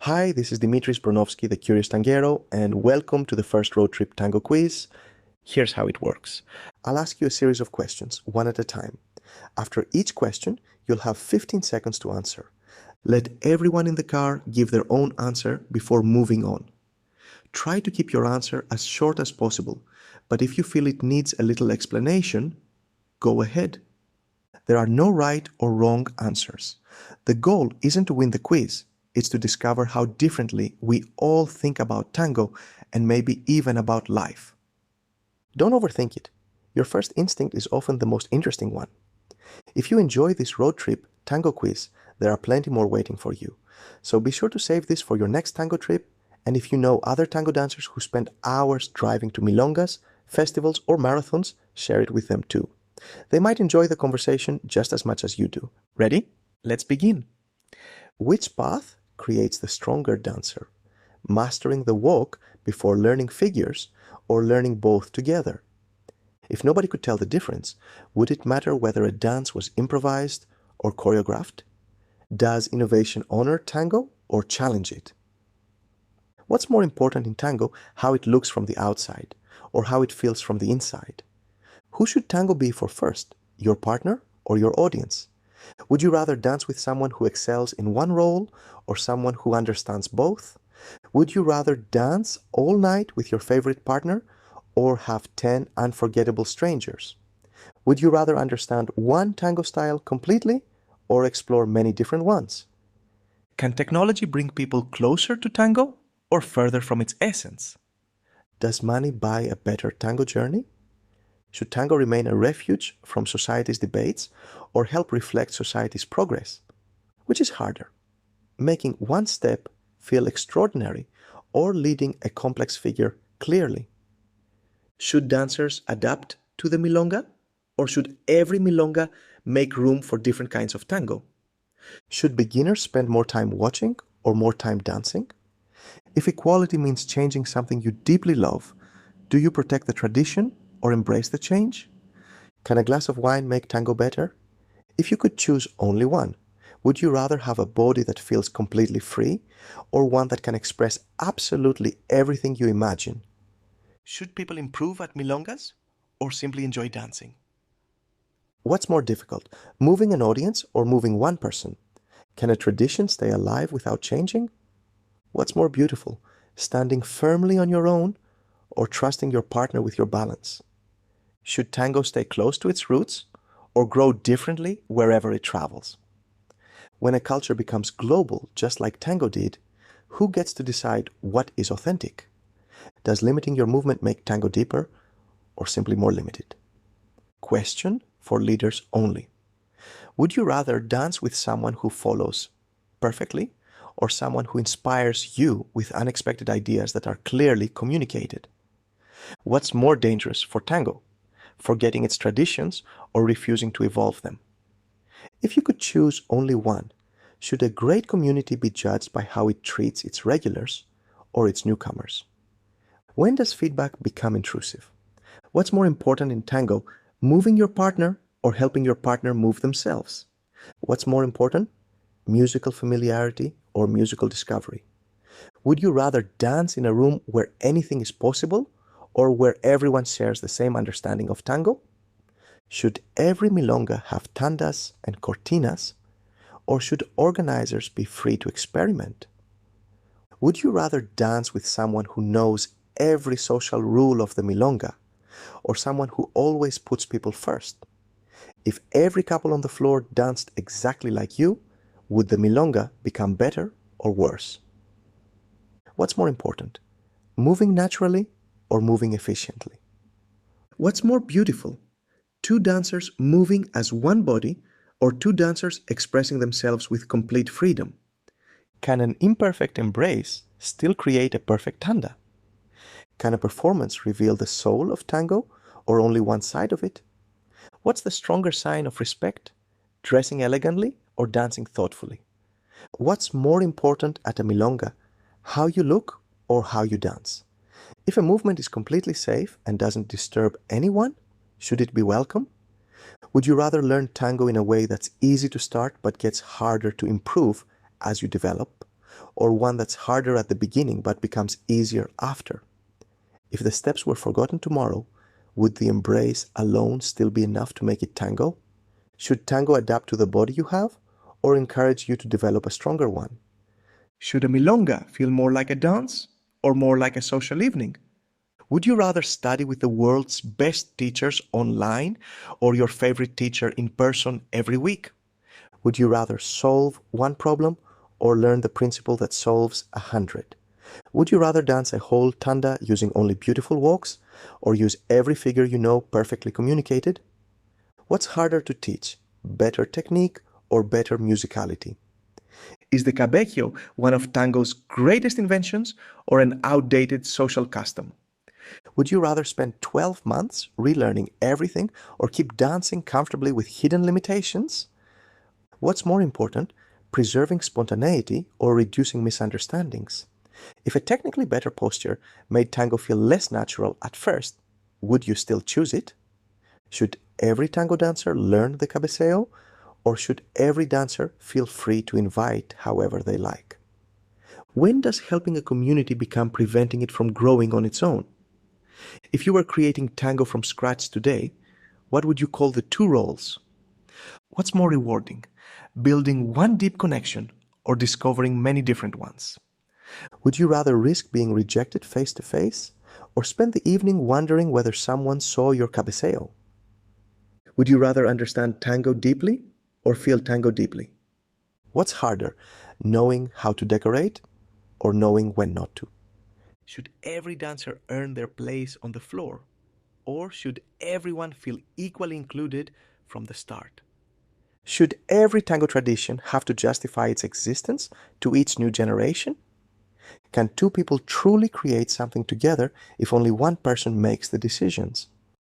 Hi, this is Dimitris Bronowski, the Curious Tanguero, and welcome to the first road trip tango quiz. Here's how it works. I'll ask you a series of questions, one at a time. After each question, you'll have 15 seconds to answer. Let everyone in the car give their own answer before moving on. Try to keep your answer as short as possible, but if you feel it needs a little explanation, go ahead. There are no right or wrong answers. The goal isn't to win the quiz. It's to discover how differently we all think about tango and maybe even about life. Don't overthink it. Your first instinct is often the most interesting one. If you enjoy this road trip tango quiz, there are plenty more waiting for you. So be sure to save this for your next tango trip, and if you know other tango dancers who spend hours driving to milongas, festivals or marathons, share it with them too. They might enjoy the conversation just as much as you do. Ready? Let's begin. Which path creates the stronger dancer? Mastering the walk before learning figures, or learning both together? If nobody could tell the difference, would it matter whether a dance was improvised or choreographed? Does innovation honor tango or challenge it? What's more important in tango, how it looks from the outside, or how it feels from the inside? Who should tango be for first, your partner or your audience? Would you rather dance with someone who excels in one role or someone who understands both? Would you rather dance all night with your favorite partner or have 10 unforgettable strangers? Would you rather understand one tango style completely or explore many different ones? Can technology bring people closer to tango or further from its essence? Does money buy a better tango journey? Should tango remain a refuge from society's debates or help reflect society's progress? Which is harder, making one step feel extraordinary or leading a complex figure clearly? Should dancers adapt to the milonga, or should every milonga make room for different kinds of tango? Should beginners spend more time watching or more time dancing? If equality means changing something you deeply love, do you protect the tradition or embrace the change? Can a glass of wine make tango better? If you could choose only one, would you rather have a body that feels completely free or one that can express absolutely everything you imagine? Should people improve at milongas or simply enjoy dancing? What's more difficult, moving an audience or moving one person? Can a tradition stay alive without changing? What's more beautiful, standing firmly on your own or trusting your partner with your balance? Should tango stay close to its roots or grow differently wherever it travels? When a culture becomes global, just like tango did, who gets to decide what is authentic? Does limiting your movement make tango deeper or simply more limited? Question for leaders only. Would you rather dance with someone who follows perfectly or someone who inspires you with unexpected ideas that are clearly communicated? What's more dangerous for tango? Forgetting its traditions or refusing to evolve them? If you could choose only one, should a great community be judged by how it treats its regulars or its newcomers? When does feedback become intrusive? What's more important in tango, moving your partner or helping your partner move themselves? What's more important, musical familiarity or musical discovery? Would you rather dance in a room where anything is possible or where everyone shares the same understanding of tango? Should every milonga have tandas and cortinas, or should organizers be free to experiment? Would you rather dance with someone who knows every social rule of the milonga, or someone who always puts people first? If every couple on the floor danced exactly like you, would the milonga become better or worse? What's more important, moving naturally or moving efficiently? What's more beautiful, two dancers moving as one body or two dancers expressing themselves with complete freedom? Can an imperfect embrace still create a perfect tanda? Can a performance reveal the soul of tango or only one side of it? What's the stronger sign of respect, dressing elegantly or dancing thoughtfully? What's more important at a milonga, how you look or how you dance? If a movement is completely safe and doesn't disturb anyone, should it be welcome? Would you rather learn tango in a way that's easy to start but gets harder to improve as you develop? or one that's harder at the beginning but becomes easier after? If the steps were forgotten tomorrow, would the embrace alone still be enough to make it tango? Should tango adapt to the body you have, or encourage you to develop a stronger one? Should a milonga feel more like a dance, or more like a social evening? Would you rather study with the world's best teachers online, or your favorite teacher in person every week? Would you rather solve one problem, or learn the principle that solves 100? Would you rather dance a whole tanda using only beautiful walks, or use every figure you know perfectly communicated? What's harder to teach, better technique or better musicality? Is the cabello one of tango's greatest inventions or an outdated social custom? Would you rather spend 12 months relearning everything or keep dancing comfortably with hidden limitations? What's more important, preserving spontaneity or reducing misunderstandings? If a technically better posture made tango feel less natural at first, would you still choose it? Should every tango dancer learn the cabeceo, or should every dancer feel free to invite however they like? When does helping a community become preventing it from growing on its own? If you were creating tango from scratch today, what would you call the two roles? What's more rewarding, building one deep connection or discovering many different ones? Would you rather risk being rejected face to face, or spend the evening wondering whether someone saw your cabeceo? Would you rather understand tango deeply or feel tango deeply? What's harder, knowing how to decorate or knowing when not to? Should every dancer earn their place on the floor, or should everyone feel equally included from the start? Should every tango tradition have to justify its existence to each new generation? Can two people truly create something together if only one person makes the decisions?